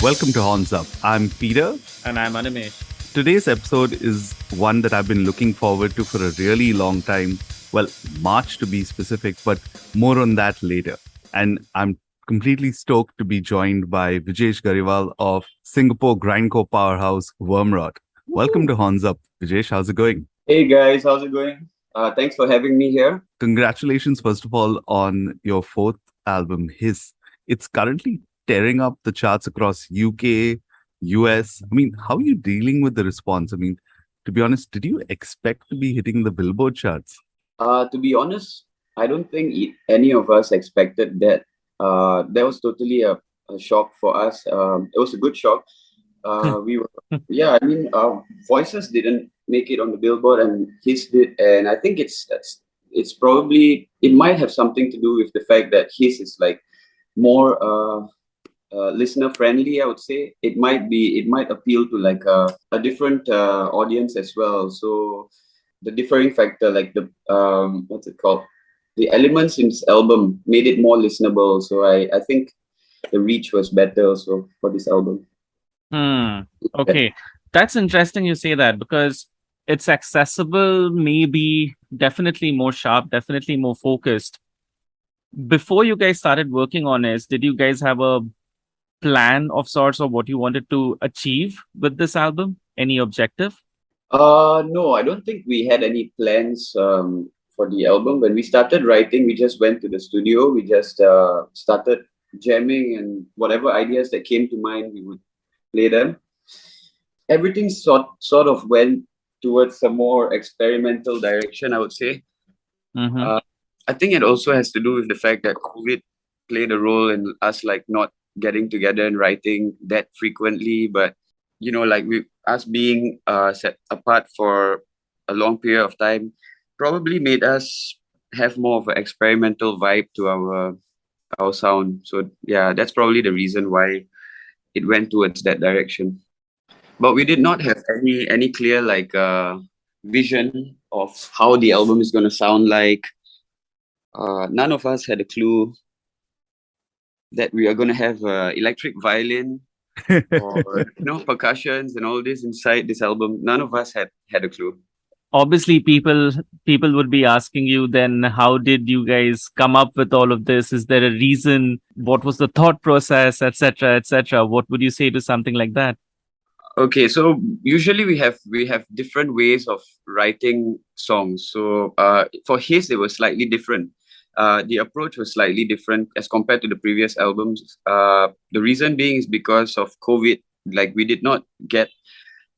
Welcome to Horns Up. I'm Peter. And I'm Animesh. Today's episode is one that I've been looking forward to for a really long time. Well, March to be specific, but more on that later. And I'm completely stoked to be joined by Vijesh Ghariwala of Singapore grindcore powerhouse Wormrot. Welcome to Horns Up. Vijesh, how's it going? Hey guys, how's it going? Thanks for having me here. Congratulations, first of all, on your fourth album, Hiss. It's currently tearing up the charts across UK, US. I mean, how are you dealing with the response? I mean, to be honest, did you expect to be hitting the Billboard charts? To be honest, I don't think any of us expected that. That was totally a shock for us. It was a good shock. We were, yeah, I mean, Voices didn't make it on the Billboard, and His did, and I think it's probably, it might have something to do with the fact that His is like more listener friendly. I would say it might appeal to like a different audience as well. So the differing factor, like the what's it called, the elements in this album made it more listenable. So I think the reach was better also for this album. Okay, that's interesting you say that, because it's accessible, maybe definitely more sharp, definitely more focused. Before you guys started working on this, did you guys have a plan of sorts of what you wanted to achieve with this album? Any objective? No, I don't think we had any plans for the album. When we started writing, we just went to the studio. We just started jamming, and whatever ideas that came to mind, we would play them. Everything sort of went towards a more experimental direction, I would say. I think it also has to do with the fact that COVID played a role in us like not getting together and writing that frequently. But you know, like us being set apart for a long period of time probably made us have more of an experimental vibe to our sound. So yeah, that's probably the reason why it went towards that direction. But we did not have any clear like vision of how the album is going to sound like. None of us had a clue that we are going to have electric violin or percussions and all this inside this album. None of us had a clue. Obviously, people would be asking you then, how did you guys come up with all of this? Is there a reason? What was the thought process, etc., etc.? What would you say to something like that? Okay, so usually we have different ways of writing songs. So for His, it was slightly different. The approach was slightly different as compared to the previous albums. The reason being is because of COVID. Like, we did not get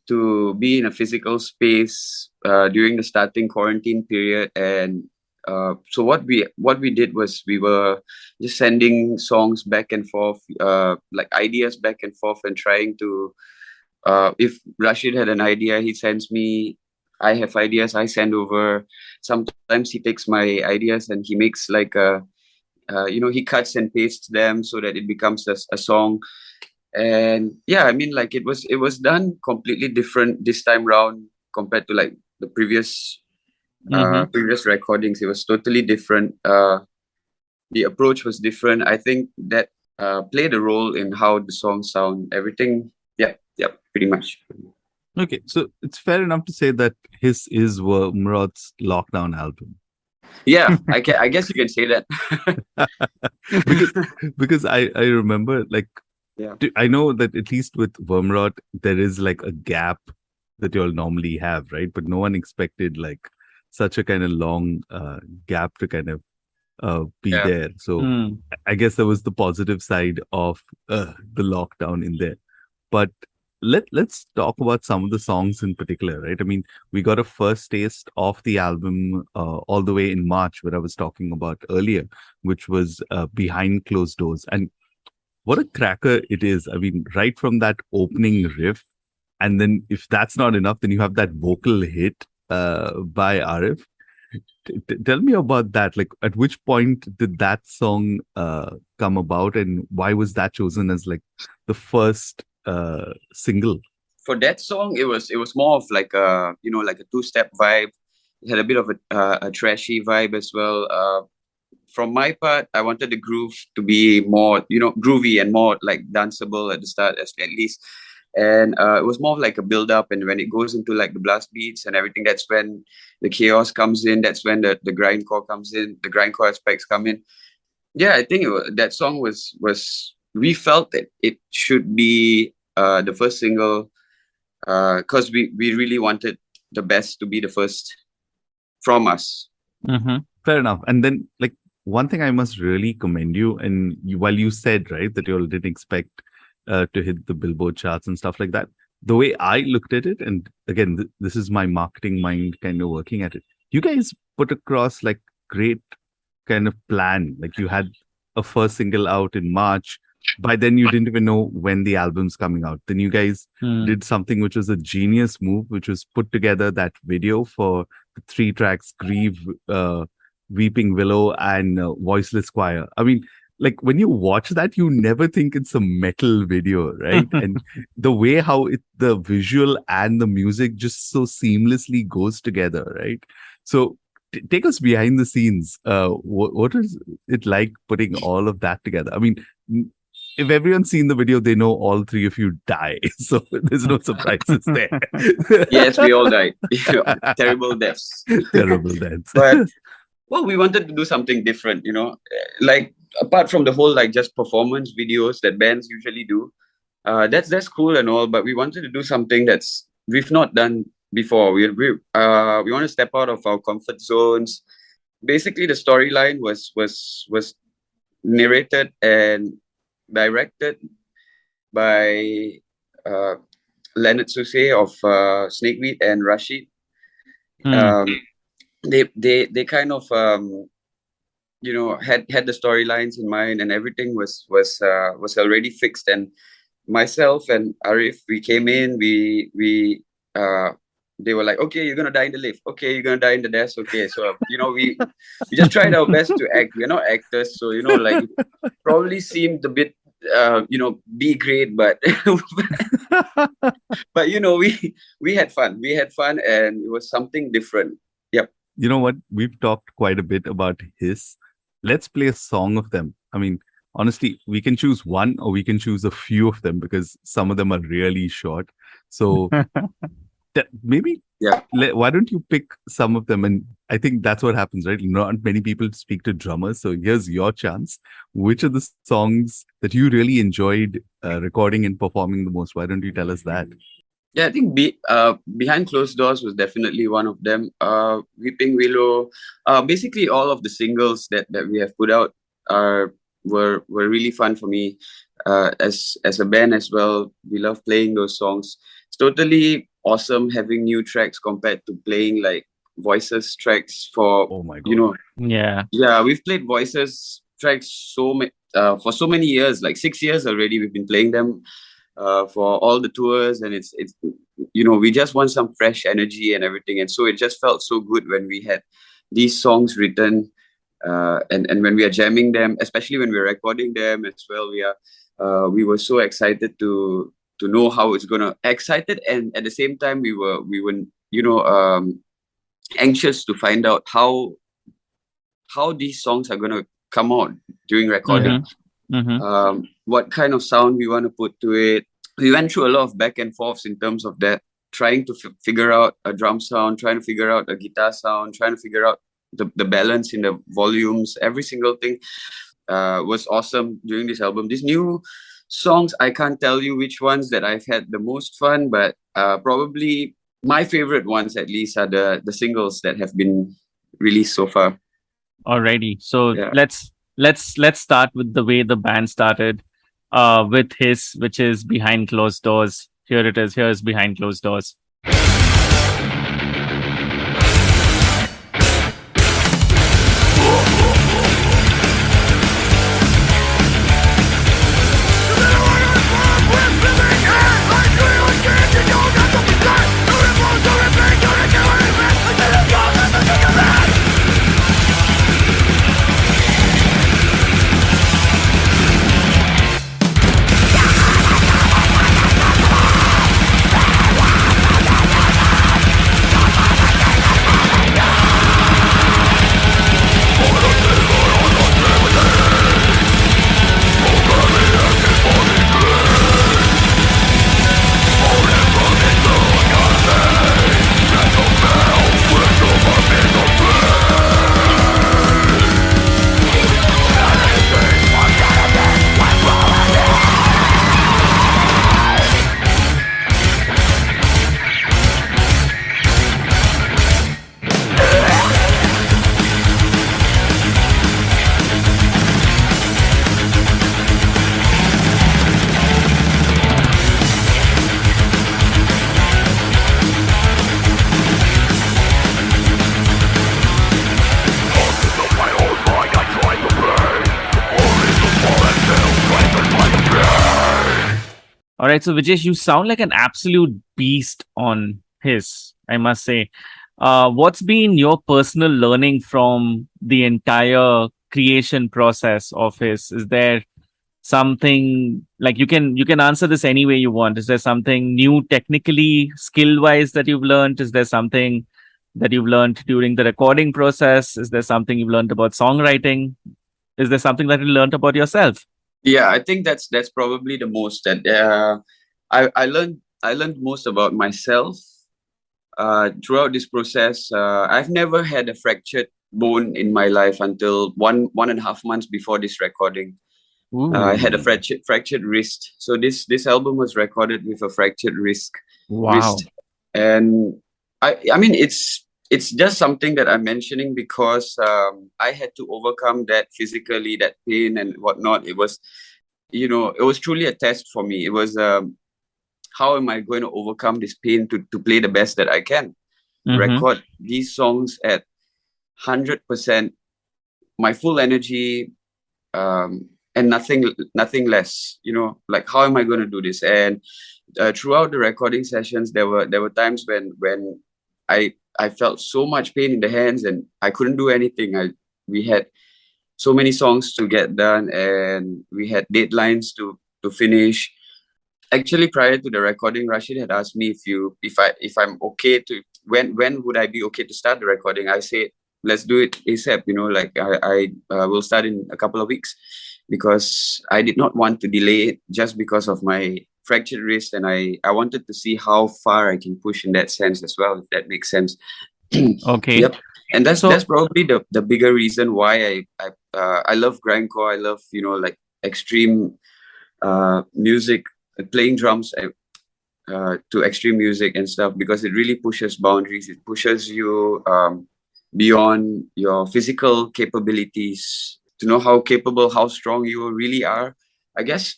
to be in a physical space during the starting quarantine period, and so what we did was we were just sending songs back and forth, like ideas back and forth, and trying to. If Rashid had an idea, he sends me. I have ideas, I send over. Sometimes he takes my ideas and he makes like he cuts and pastes them so that it becomes a song. And yeah, I mean, like it was done completely different this time round compared to like the previous recordings. It was totally different. The approach was different. I think that played a role in how the songs sound. Everything. Yeah, pretty much. Okay, so it's fair enough to say that Hiss is Wormrot's lockdown album. Yeah, I guess you can say that. because I remember, like, yeah, I know that at least with Wormrot, there is like a gap that you'll normally have, right? But no one expected like such a kind of long gap to kind of be there. So I guess there was the positive side of the lockdown in there. But let's talk about some of the songs in particular, right? I mean, we got a first taste of the album all the way in March, where I was talking about earlier, which was Behind Closed Doors. And what a cracker it is. I mean, right from that opening riff, and then if that's not enough, then you have that vocal hit by Arif. Tell me about that. Like, at which point did that song come about, and why was that chosen as like the first single? For that song, it was more of like like a two-step vibe. It had a bit of a trashy vibe as well. from my part, I wanted the groove to be more, groovy and more like danceable at the start, at least. And it was more of like a build up. And when it goes into like the blast beats and everything, that's when the chaos comes in. That's when the grindcore comes in, the grindcore aspects come in. Yeah, I think that song was we felt that it should be the first single, because we really wanted the best to be the first from us. Mm-hmm. Fair enough. And then, like, one thing I must really commend you, and while you said, right, that you all didn't expect to hit the Billboard charts and stuff like that, the way I looked at it, and again, this is my marketing mind kind of working at it, you guys put across like great kind of plan. Like, you had a first single out in March. By then, you didn't even know when the album's coming out. Then you guys did something which was a genius move, which was put together that video for the 3 tracks, Grieve, Weeping Willow, and Voiceless Choir. I mean, like, when you watch that, you never think it's a metal video, right? And the way how the visual and the music just so seamlessly goes together, right? So take us behind the scenes. What is it like putting all of that together? I mean, if everyone's seen the video, they know all 3 of you die. So there's no surprises there. Yes, we all died. Terrible deaths. Terrible deaths. But, well, we wanted to do something different, like, apart from the whole, like, just performance videos that bands usually do. That's cool and all, but we wanted to do something we've not done before. We want to step out of our comfort zones. Basically, the storyline was narrated and directed by Leonard Susay of Snakeweed and Rashid. They kind of had the storylines in mind, and everything was already fixed. And myself and Arif, we came in, they were like, okay, you're gonna die in the lift, okay, you're gonna die in the desk, okay. So we just tried our best to act. We're not actors, so like, probably seemed a bit B grade, but but we had fun, and it was something different. Yep. You know what, we've talked quite a bit about Hiss. Let's play a song of them. I mean, honestly, we can choose one or we can choose a few of them, because some of them are really short. So maybe, why don't you pick some of them? And I think that's what happens, right? Not many people speak to drummers. So here's your chance. Which are the songs that you really enjoyed recording and performing the most? Why don't you tell us that? Yeah, I think Behind Closed Doors was definitely one of them. Weeping Willow. Basically, all of the singles that we have put out were really fun for me. As a band as well, we love playing those songs. It's totally awesome having new tracks compared to playing like Voices tracks for, oh my God. Yeah, we've played Voices tracks for so many years, like 6 years already. We've been playing them for all the tours, and it's we just want some fresh energy and everything. And so it just felt so good when we had these songs written, and when we are jamming them, especially when we're recording them as well. We were so excited to know how it's gonna excited, and at the same time we were anxious to find out how these songs are gonna come out during recording. What kind of sound we want to put to it. We went through a lot of back and forths in terms of that, trying to figure out a drum sound, trying to figure out a guitar sound, trying to figure out the balance in the volumes. Every single thing was awesome during this album. These new songs, I can't tell you which ones that I've had the most fun, but probably my favorite ones at least are the singles that have been released so far. Alrighty, so let's start with the way the band started, with Hiss, which is Behind Closed Doors. Here it is. Here's Behind Closed Doors. All right. So Vijesh, you sound like an absolute beast on his, I must say. What's been your personal learning from the entire creation process of his? Is there something like you can answer this any way you want? Is there something new technically, skill wise that you've learned? Is there something that you've learned during the recording process? Is there something you've learned about songwriting? Is there something that you learned about yourself? Yeah, I think that's probably the most that I learned most about myself throughout this process. I've never had a fractured bone in my life until 1.5 months before this recording. I had a fractured wrist. So this album was recorded with a fractured wrist. Wow. And I mean it's just something that I'm mentioning because I had to overcome that physically, that pain and whatnot. It was, it was truly a test for me. It was how am I going to overcome this pain to play the best that I can? Record these songs at 100%, my full energy, and nothing less. Like how am I going to do this? And throughout the recording sessions, there were times when I felt so much pain in the hands and I couldn't do anything. We had so many songs to get done and we had deadlines to finish. Actually, prior to the recording, Rashid had asked me if I'm okay to when would I be okay to start the recording. I said let's do it ASAP. Like I will start in a couple of weeks because I did not want to delay it just because of my fractured wrist, and I wanted to see how far I can push in that sense as well, if that makes sense. Okay. Yep. And that's probably the bigger reason why I love grindcore. I love like extreme music, playing drums to extreme music and stuff, because it really pushes boundaries. It pushes you beyond your physical capabilities to know how capable, how strong you really are. I guess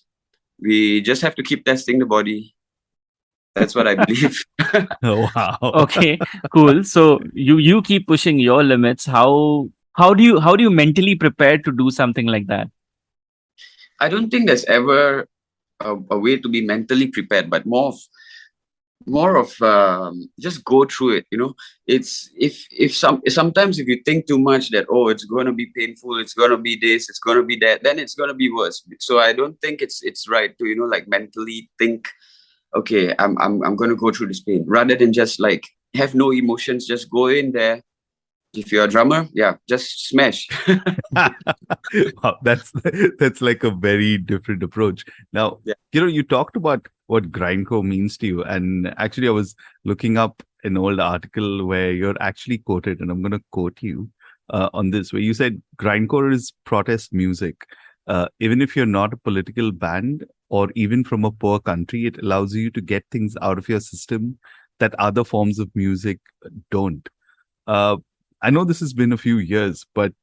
we just have to keep testing the body. That's what I believe. Oh, wow. Okay, cool. So you keep pushing your limits. How do you mentally prepare to do something like that? I don't think there's ever a way to be mentally prepared, but more of just go through it. It's sometimes if you think too much that it's going to be painful, it's going to be this, it's going to be that, then it's going to be worse. So I don't think it's right to like mentally think, okay, I'm going to go through this pain, rather than just like have no emotions, just go in there. If you're a drummer, yeah, just smash. Wow, that's like a very different approach. Now, Yeah. you talked about what grindcore means to you, and actually I was looking up an old article where you're actually quoted, and I'm going to quote you on this, where you said grindcore is protest music. Even if you're not a political band or even from a poor country, it allows you to get things out of your system that other forms of music don't. I know this has been a few years, but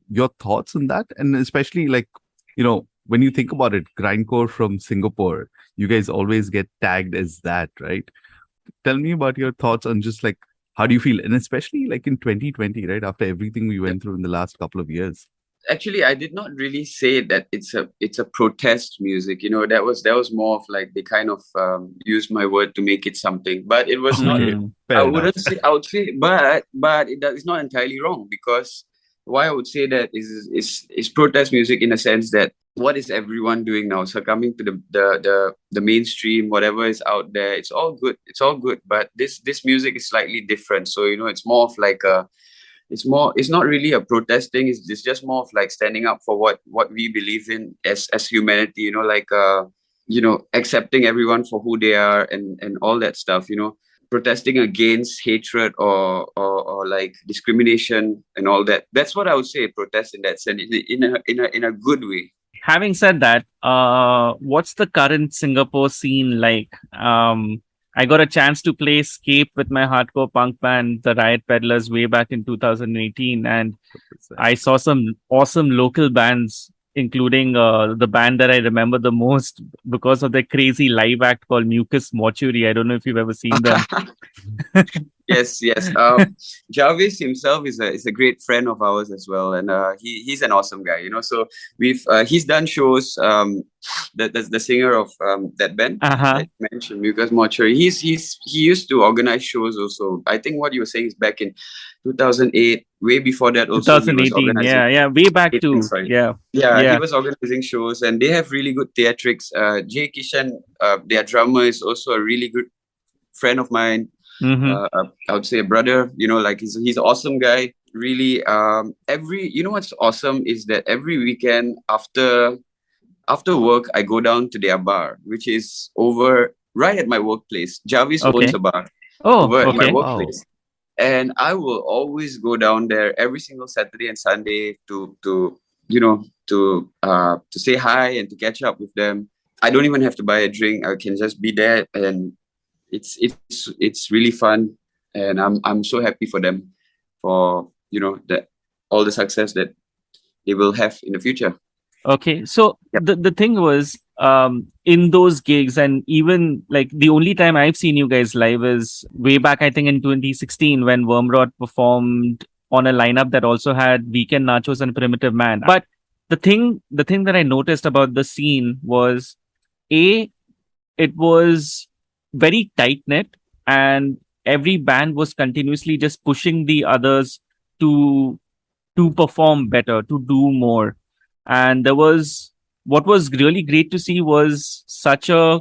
your thoughts on that? And especially like, when you think about it, grindcore from Singapore, you guys always get tagged as that, right? Tell me about your thoughts on just like, how do you feel? And especially like in 2020, right? After everything we went through in the last couple of years. Actually, I did not really say that it's a protest music. That was more of like they kind of used my word to make it something, but it was not. Fair I enough. wouldn't say. I would say, but it's not entirely wrong, because why I would say that is protest music in a sense that what is everyone doing now? Succumbing to the mainstream, whatever is out there. It's all good. It's all good, but this music is slightly different. So it's more of like a. It's not really a protesting. It's just more of like standing up for what we believe in as humanity. Like accepting everyone for who they are and all that stuff. Protesting against hatred or like discrimination and all that. That's what I would say. Protest in that sense, in a good way. Having said that, what's the current Singapore scene like? I got a chance to play Scape with my hardcore punk band, the Riot Peddlers, way back in 2018. And I saw some awesome local bands, including the band that I remember the most because of their crazy live act called Mucus Mortuary. I don't know if you've ever seen them. Yes, yes. Jarvis himself is a great friend of ours as well, and he's an awesome guy. So he's done shows. The singer of that band Uh-huh. that you mentioned, Mucus Mortuary. He used to organize shows also. I think what you were saying is back in 2008. Way before that, also he was 2018. organizing. Yeah, yeah. Way back 18, to, sorry. yeah. Yeah, he Yeah. was organizing shows, and they have really good theatrics. Jay Kishan, their drummer, is also a really good friend of mine. Mm-hmm. I would say a brother. Like he's an awesome guy. Really, what's awesome is that every weekend after work, I go down to their bar, which is over right at my workplace. Jarvis owns Okay. a bar Oh, over at my okay. Wow. workplace, and I will always go down there every single Saturday and Sunday to say hi and to catch up with them. I don't even have to buy a drink. I can just be there, and it's really fun, and I'm so happy for them, for that all the success that they will have in the future. Okay. So Yep. the thing was, in those gigs, and even like the only time I've seen you guys live is way back, I think in 2016 when Wormrot performed on a lineup that also had Weekend Nachos and Primitive Man. But the thing that I noticed about the scene was, A, it was very tight knit, and every band was continuously just pushing the others to perform better, to do more. And there was, what was really great to see was such a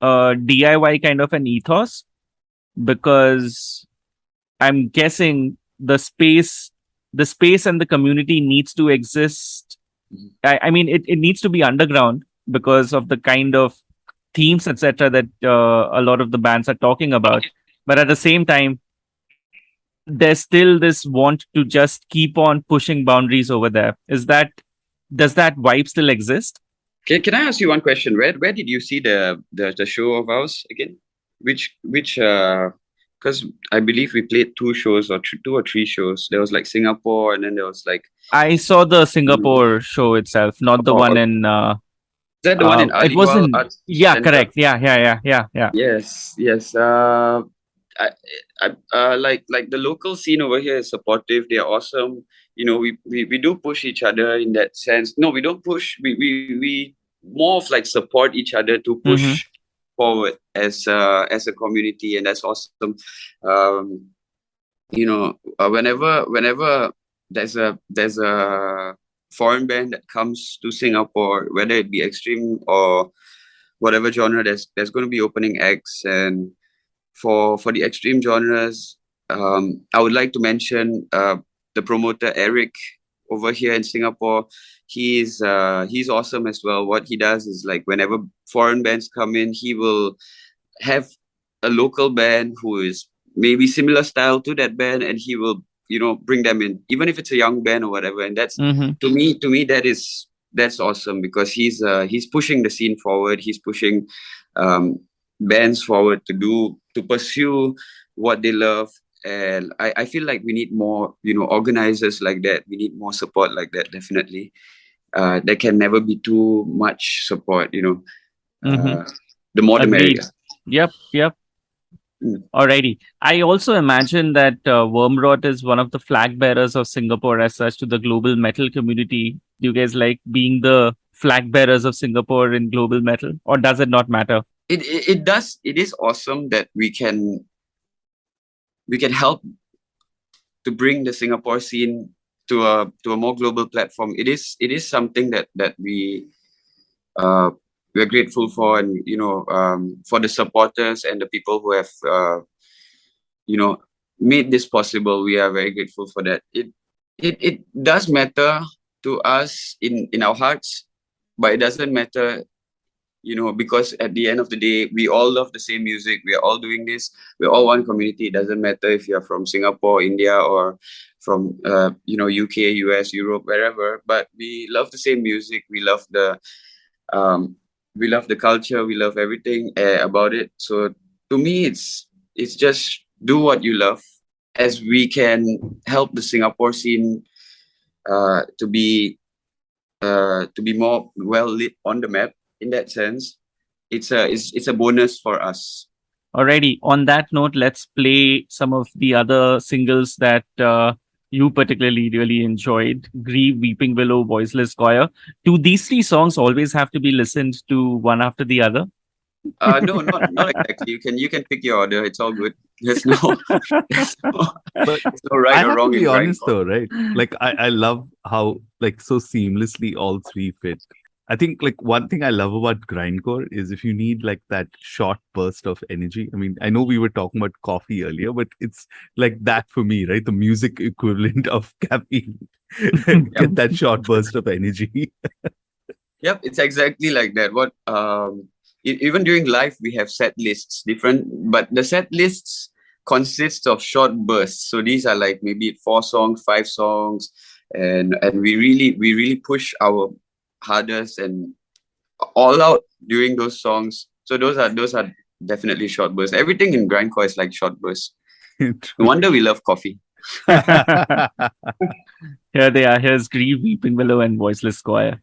DIY kind of an ethos, because I'm guessing the space and the community needs to exist. Mhm. I mean, it needs to be underground because of the kind of themes, etc., that a lot of the bands are talking about. But at the same time, there's still this want to just keep on pushing boundaries over there. Does that vibe still exist? Can I ask you one question? Where did you see the show of ours again? Which because I believe we played two shows, or two or three shows. There was like Singapore, and then there was like I saw the Singapore show itself, not the one is in. that the one in It Aliwal wasn't. Arts Yeah, Center? correct. Yeah, yeah, yeah, yeah, yeah. Yes, yes. Like the local scene over here is supportive. They are awesome. We do push each other in that sense. No, we don't push. We more of like support each other to Mm-hmm. push forward as a community, and that's awesome. Um, whenever there's a foreign band that comes to Singapore, whether it be extreme or whatever genre, there's going to be opening acts. And for the extreme genres, I would like to mention the promoter Eric over here in Singapore. He's awesome as well. What he does is, like, whenever foreign bands come in, he will have a local band who is maybe similar style to that band, and he will bring them in, even if it's a young band or whatever. And that's, Mm-hmm. to me that's awesome, because he's pushing the scene forward. He's pushing bands forward to pursue what they love. And I feel like we need more organizers like that. We need more support like that, definitely. There can never be too much support. Mm-hmm. The more the merrier. Agreed. Yep. Yep. Mm. Alrighty. I also imagine that Wormrot is one of the flag bearers of Singapore as such to the global metal community. Do you guys like being the flag bearers of Singapore in global metal, or does it not matter? It does. It is awesome that we can help to bring the Singapore scene to a more global platform. It is something that we're grateful for, and for the supporters and the people who have made this possible. We are very grateful for that. It does matter to us in our hearts, but it doesn't matter, because at the end of the day, we all love the same music. We are all doing this. We're all one community. It doesn't matter if you're from Singapore, India, or from UK, US, Europe, wherever. But we love the same music. We love the culture. We love everything about it. So to me, it's just do what you love, as we can help the Singapore scene to be more well lit on the map. In that sense, it's a bonus for us. Alrighty. On that note, let's play some of the other singles that you particularly really enjoyed. Grieve, Weeping Willow, Voiceless Choir. Do these three songs always have to be listened to one after the other? No, not exactly. You can pick your order. It's all good. There's no, there's no, But there's no right I or have wrong to in be honest grindcore. though, right? Like I love how like so seamlessly all three fit. I think like one thing I love about grindcore is if you need like that short burst of energy. I mean, I know we were talking about coffee earlier, but it's like that for me, right? The music equivalent of caffeine. Get that short burst of energy. Yep, it's exactly like that. Even during live we have set lists different, but the set lists consist of short bursts. So these are like maybe 4 songs, 5 songs, and we really push our hardest and all out during those songs. So those are definitely short bursts. Everything in grindcore is like short bursts. No wonder we love coffee. Here they are. Here's Grieve, Weeping Willow, and Voiceless Choir.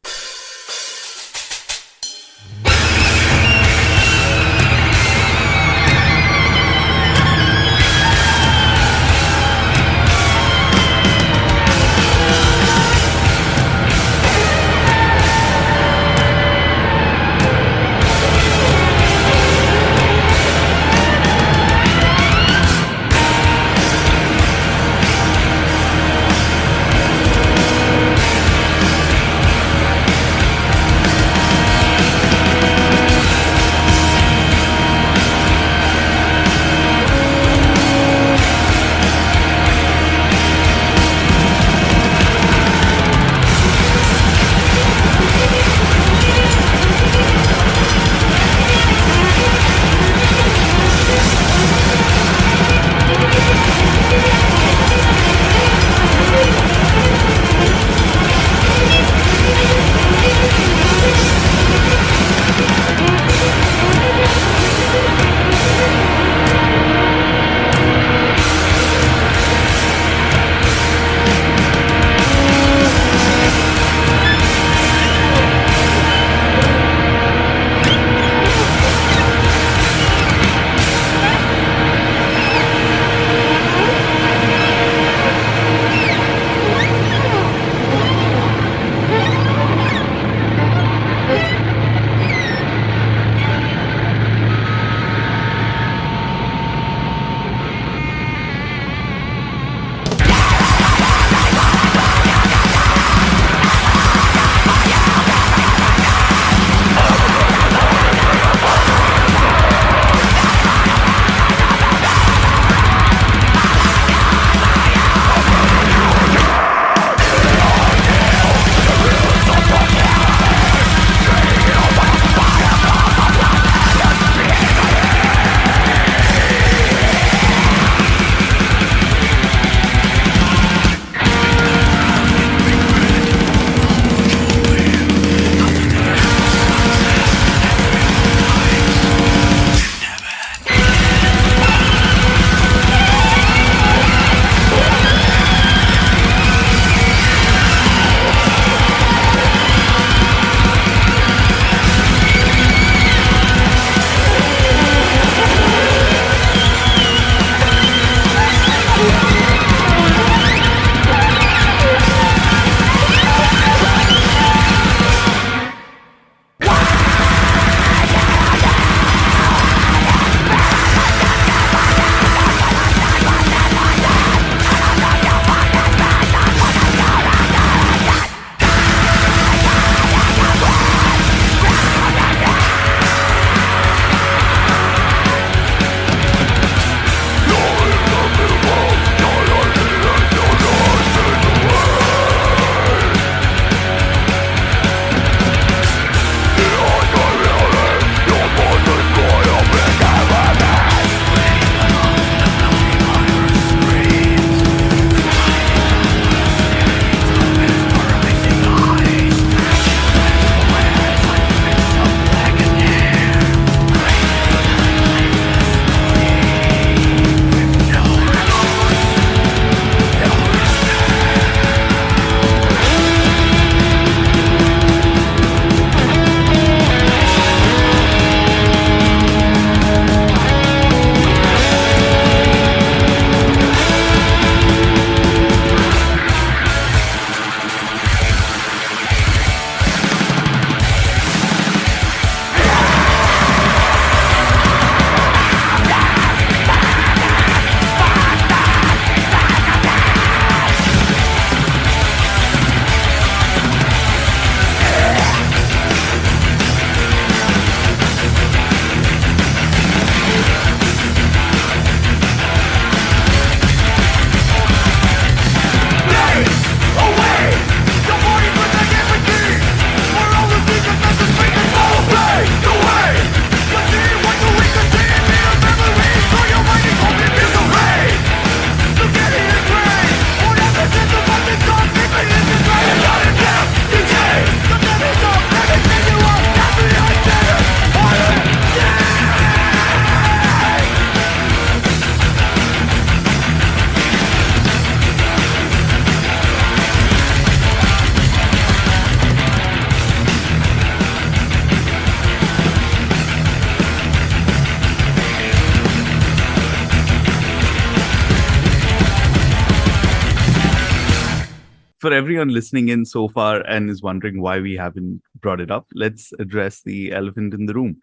for everyone listening in so far and is wondering why we haven't brought it up, let's address the elephant in the room.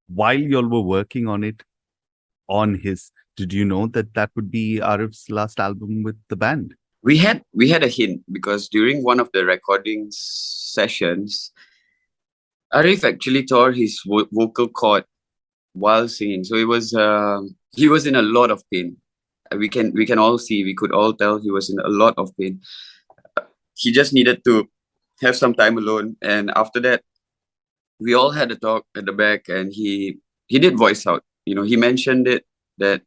While y'all were working on it, did you know that that would be Arif's last album with the band? We had a hint because during one of the recording sessions, Arif actually tore his vocal cord while singing. So he was in a lot of pain. We can all see, we could all tell he was in a lot of pain. He just needed to have some time alone, and after that, we all had a talk at the back, and he did voice out. He mentioned it that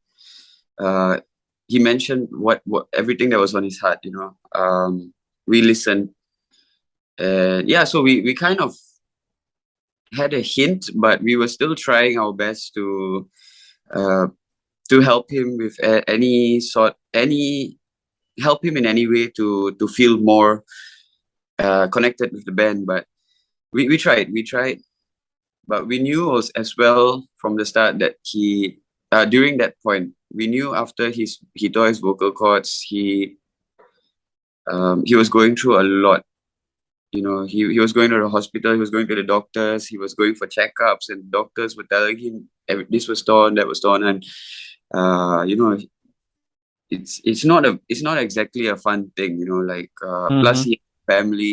he mentioned what everything that was on his heart. We listened, and yeah, so we kind of had a hint, but we were still trying our best to help him with help him in any way to feel more connected with the band. But we tried, but we knew as well from the start that he during that point, we knew after he tore his vocal cords, he was going through a lot. He was going to the hospital, he was going to the doctors, he was going for checkups, and doctors were telling him this was torn, that was torn, and it's not exactly a fun thing, plus he has family,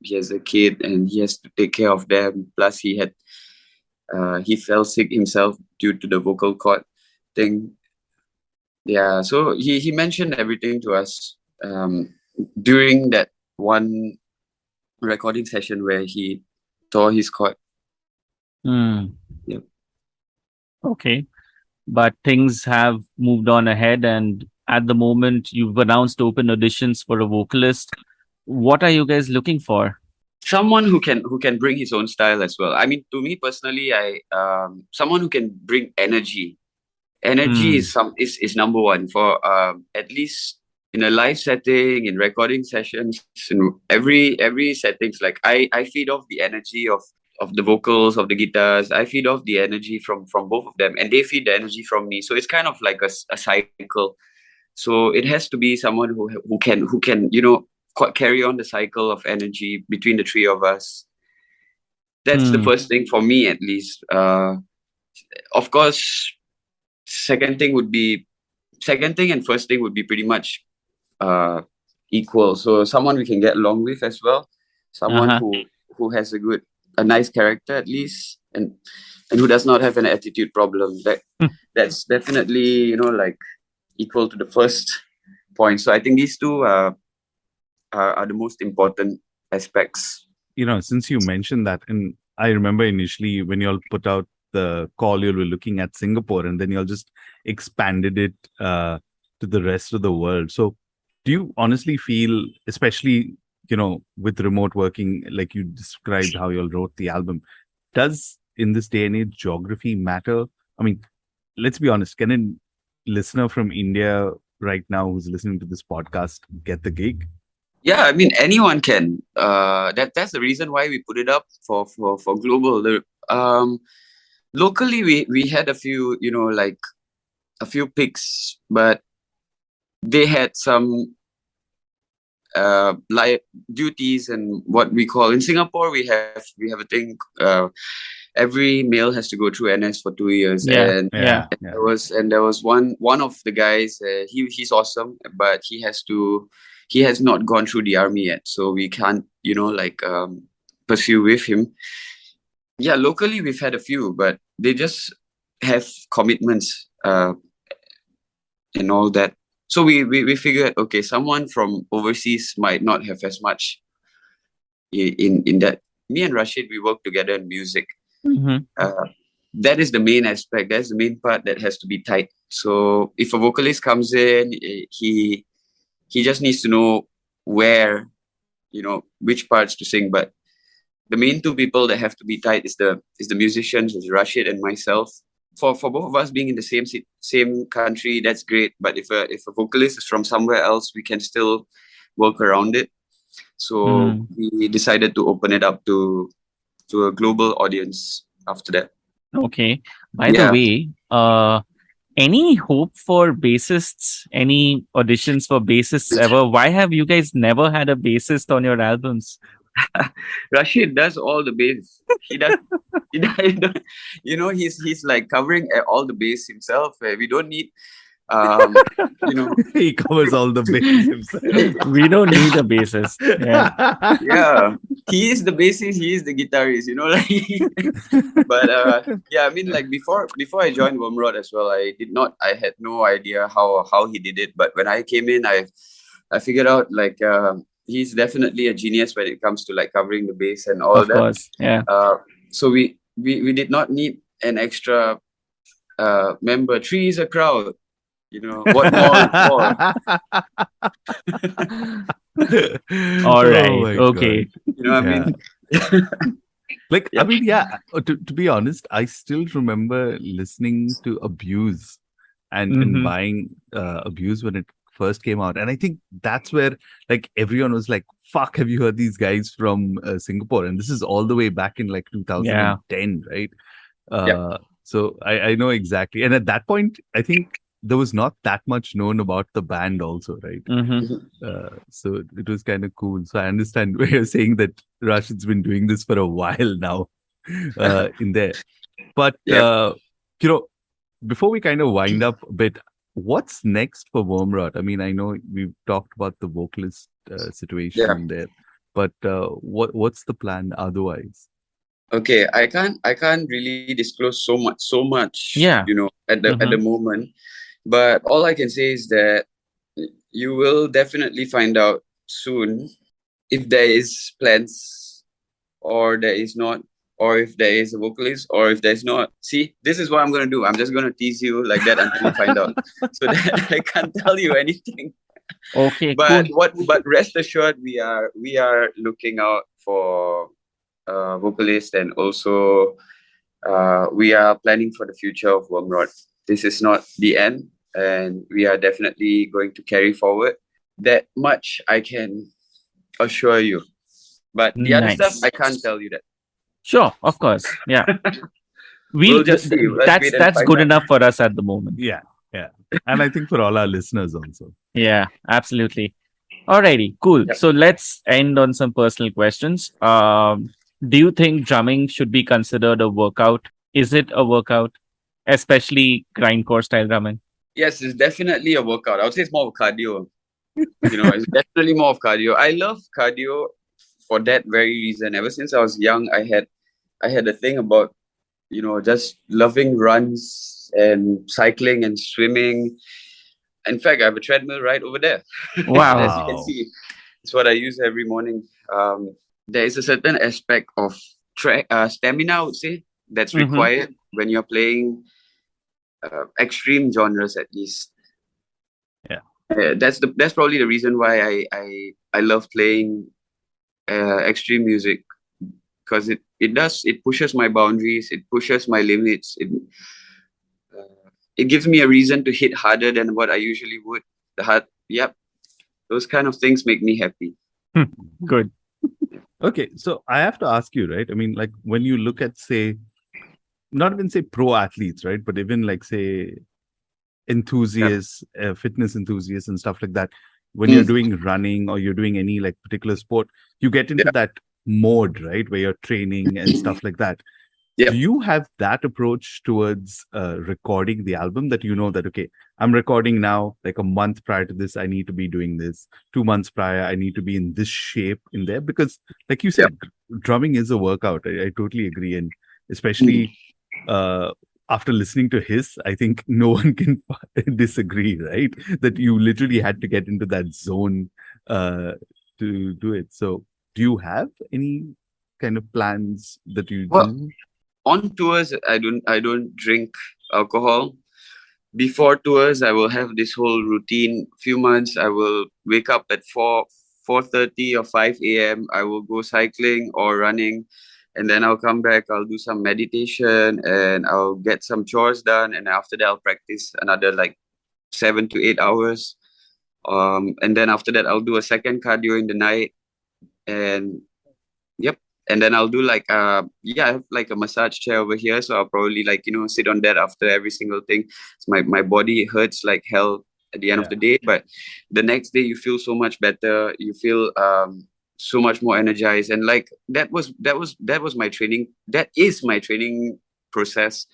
he has a kid, and he has to take care of them. Plus he fell sick himself due to the vocal cord thing. Yeah, so he mentioned everything to us during that one recording session where he tore his cord. Yep. Okay. But things have moved on ahead, and at the moment you've announced open auditions for a vocalist. What are you guys looking for? Someone who can bring his own style as well. I mean, to me personally, someone who can bring energy. Energy is number one for at least in a live setting, in recording sessions, in every settings. Like I feed off the energy of the vocals, of the guitars. I feed off the energy from both of them, and they feed the energy from me. So it's kind of like a cycle. So it has to be someone who can carry on the cycle of energy between the three of us. That's the first thing for me, at least. Of course, second thing and first thing would be pretty much equal. So someone we can get along with as well. Someone who has a nice character at least, and who does not have an attitude problem. That's definitely equal to the first point. So I think these two are the most important aspects. Since you mentioned that, and I remember initially when you all put out the call, you were looking at Singapore, and then you all just expanded it to the rest of the world. So do you honestly feel, especially with remote working, like you described how you all wrote the album, does in this day and age geography matter? I mean, let's be honest, can a listener from India right now who's listening to this podcast get the gig? Yeah, I mean, anyone can. That's the reason why we put it up for global. Locally, we had a few, a few picks, but they had some duties and what we call in Singapore. We have a thing. Every male has to go through NS for 2 years. There was one of the guys. He's awesome, but he has not gone through the army yet, so we can't pursue with him. Yeah, locally we've had a few, but they just have commitments and all that. So we figured, okay, someone from overseas might not have as much in that. Me and Rashid, we work together in music. That is the main aspect. That's the main part that has to be tight. So if a vocalist comes in, he just needs to know where, which parts to sing. But the main two people that have to be tight is the musicians, is Rashid and myself. For both of us being in the same country, that's great. But if a vocalist is from somewhere else, we can still work around it. So we decided to open it up to a global audience after that. Okay. By the way, Any hope for bassists? Any auditions for bassists ever? Why have you guys never had a bassist on your albums? Rashid does all the bass. He does. He's like covering all the bass himself. We don't need, you know, He covers all the bases himself. We don't need a bassist. Yeah. yeah, he is the bassist. He is the guitarist. But yeah, I mean, like before I joined Wormrot as well, I had no idea how he did it. But when I came in, I figured out like he's definitely a genius when it comes to like covering the bass and all Of that. course. Yeah. So we did not need an extra member. Three is a crowd. What more? All right. Oh my Okay. God. You know what I Yeah. mean? Like, I Yep. mean, yeah, to be honest, I still remember listening to Abuse and Mhm. buying Abuse when it first came out. And I think that's where like everyone was like, fuck, have you heard these guys from Singapore? And this is all the way back in like 2010, right? So I know exactly. And at that point, I think there was not that much known about the band also, right? Mhm. So it was kind of cool. So I understand where you're saying that Rashid's been doing this for a while now in there. But, Yep. before we kind of wind up a bit, what's next for Wormrot? I mean, I know we've talked about the vocalist situation Yeah. there, but what's the plan otherwise? Okay, I can't really disclose so much, Yeah. at the moment. But all I can say is that you will definitely find out soon if there is plans or there is not, or if there is a vocalist or if there's not. See, this is what I'm gonna do. I'm just gonna tease you like that until you find out. So that I can't tell you anything. Okay. But Cool. but rest assured, we are looking out for vocalist, and also we are planning for the future of Wormrot. This is not the end, and we are definitely going to carry forward. That much I can assure you. But the other stuff, Nice. I can't tell you that. Sure. Of course. Yeah. We'll just see. Let's wait and That's find good out. enough for us at the moment. Yeah. And I think for all our listeners also. Yeah. Absolutely. Alrighty. Cool. Yep. So let's end on some personal questions. Do you think drumming should be considered a workout? Is it a workout, especially grindcore style drumming? Yes, it's definitely a workout. I would say it's more of cardio. It's definitely more of cardio. I love cardio for that very reason. Ever since I was young, I had a thing about, just loving runs and cycling and swimming. In fact, I have a treadmill right over there. Wow. As you can see, it's what I use every morning. There is a certain aspect of stamina, I would say, that's Mhm. required when you're playing extreme genres, at least. Yeah. That's probably the reason why I love playing extreme music, because it pushes my boundaries, it pushes my limits, it gives me a reason to hit harder than what I usually would. Those kind of things make me happy. Good. Okay, so I have to ask you, right? I mean, like when you look at, say, not even say pro athletes, right? But even like, say, enthusiasts, fitness enthusiasts and stuff like that, when you're doing running or you're doing any like particular sport, you get into that mode, right? Where you're training and stuff like that. Yeah. Do you have that approach towards recording the album, that that, okay, I'm recording now, like a month prior to this, I need to be doing this. 2 months prior, I need to be in this shape in there? Because like you said, drumming is a workout. I totally agree. And especially after listening to his, I think no one can disagree, right? That you literally had to get into that zone to do it. So do you have any kind of plans that you do? On tours, I don't drink alcohol. Before tours, I will have this whole routine. Few months, I will wake up at 4:30 or 5 a.m. I will go cycling or running, and then I'll come back. I'll do some meditation and I'll get some chores done, and after that, I'll practice another like 7 to 8 hours. And then after that, I'll do a second cardio in the night, and And then I'll do like I have like a massage chair over here, so I'll probably like sit on that after every single thing. So my body hurts like hell at the end of the day, but the next day you feel so much better. You feel so much more energized, and like that was my training. That is my training process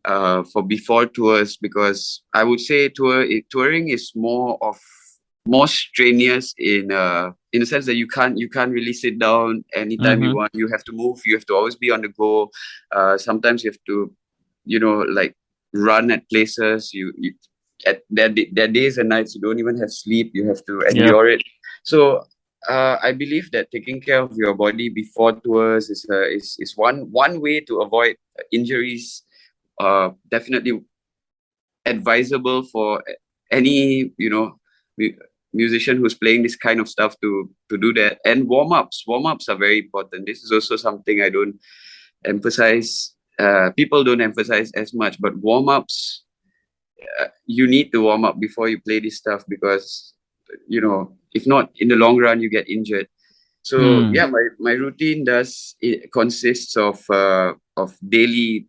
for before tours, because I would say touring is more strenuous in the sense that you can't really sit down anytime you want. You have to move. You have to always be on the go. Sometimes you have to like run at places. You at there are days and nights you don't even have sleep. You have to endure it. So I believe that taking care of your body before tours is one way to avoid injuries. Definitely advisable for any musician who's playing this kind of stuff to do that. And warm-ups are very important. This is also something I don't emphasize. People don't emphasize as much, but warm-ups, you need to warm up before you play this stuff, because if not, in the long run you get injured. So my routine consists of daily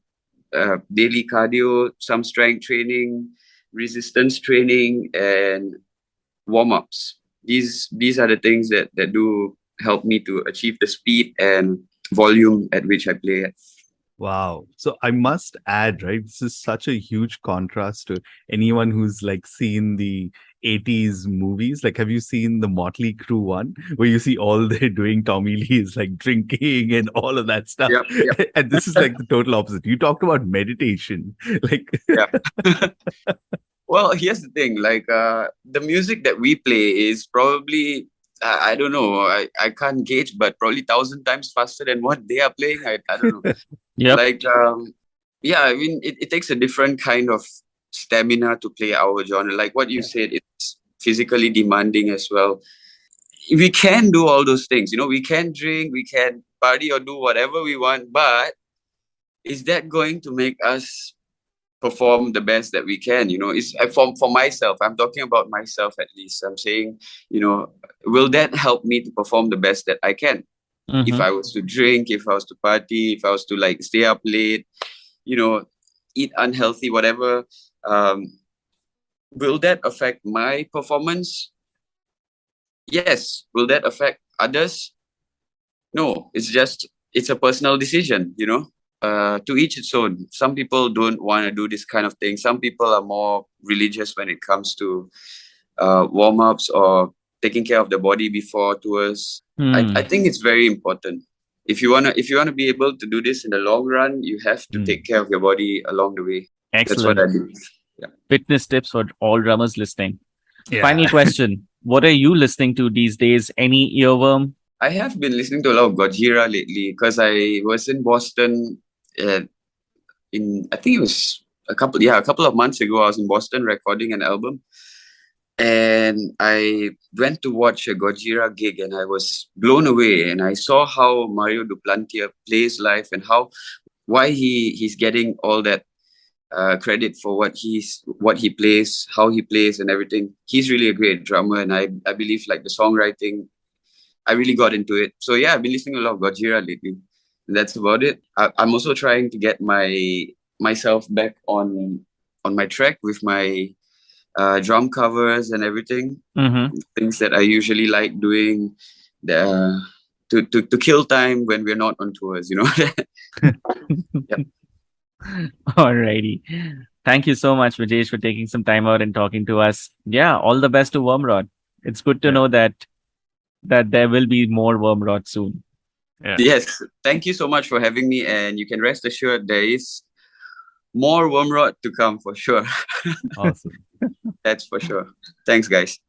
cardio, some strength training, resistance training, and warm-ups. These are the things that do help me to achieve the speed and volume at which I play at. Wow. So I must add, right, this is such a huge contrast to anyone who's like seen the 80s movies. Like, have you seen the Motley Crue one where you see all they're doing, Tommy Lee is like drinking and all of that stuff? Yep. And this is like the total opposite. You talked about meditation. Like, Well, here's the thing, like the music that we play is probably I don't know, I can't gauge, but probably 1,000 times faster than what they are playing. I don't know. Like I mean, it takes a different kind of stamina to play our genre. Like what you said, it's physically demanding as well. We can do all those things, we can drink, we can party or do whatever we want, but is that going to make us perform the best that we can? It's for myself, I'm talking about myself at least. I'm saying, will that help me to perform the best that I can? If I was to drink, if I was to party, if I was to like stay up late, eat unhealthy, whatever, will that affect my performance? Yes. Will that affect others? No. It's a personal decision, to each its own. Some people don't want to do this kind of thing. Some people are more religious when it comes to warm-ups or taking care of the body before tours. I think it's very important. If you wanna be able to do this in the long run, you have to take care of your body along the way. Excellent. That's what I do. Yeah. Fitness tips for all drummers listening. Final question. What are you listening to these days? Any earworm? I have been listening to a lot of Gojira lately because I was in Boston I think it was a couple of months ago. I was in Boston recording an album, and I went to watch a Gojira gig, and I was blown away. And I saw how Mario Duplantier plays live, and why he's getting all that credit for what he plays, how he plays, and everything. He's really a great drummer, and I believe like the songwriting, I really got into it. So yeah, I've been listening to a lot of Gojira lately. And that's about it. I'm also trying to get myself back on my track with my drum covers and everything. Things that I usually like doing to kill time when we're not on tours, Alrighty. Thank you so much, Vijesh, for taking some time out and talking to us. Yeah, all the best to Wormrot. It's good to know that there will be more Wormrot soon. Yeah. Yes, thank you so much for having me, and you can rest assured there is more Wormrot to come for sure. Awesome. That's for sure. Thanks, guys.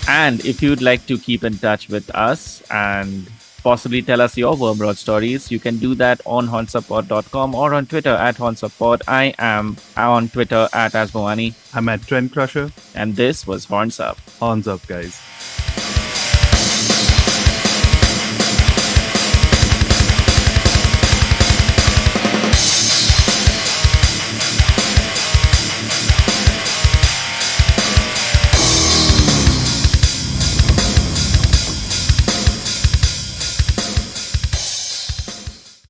And if you'd like to keep in touch with us and possibly tell us your Wormrot stories, you can do that on hornsupod.com or on Twitter at hornsupod. I am on Twitter at Asmoani. I'm at Trend Crusher. And this was Horns Up. Horns up, guys.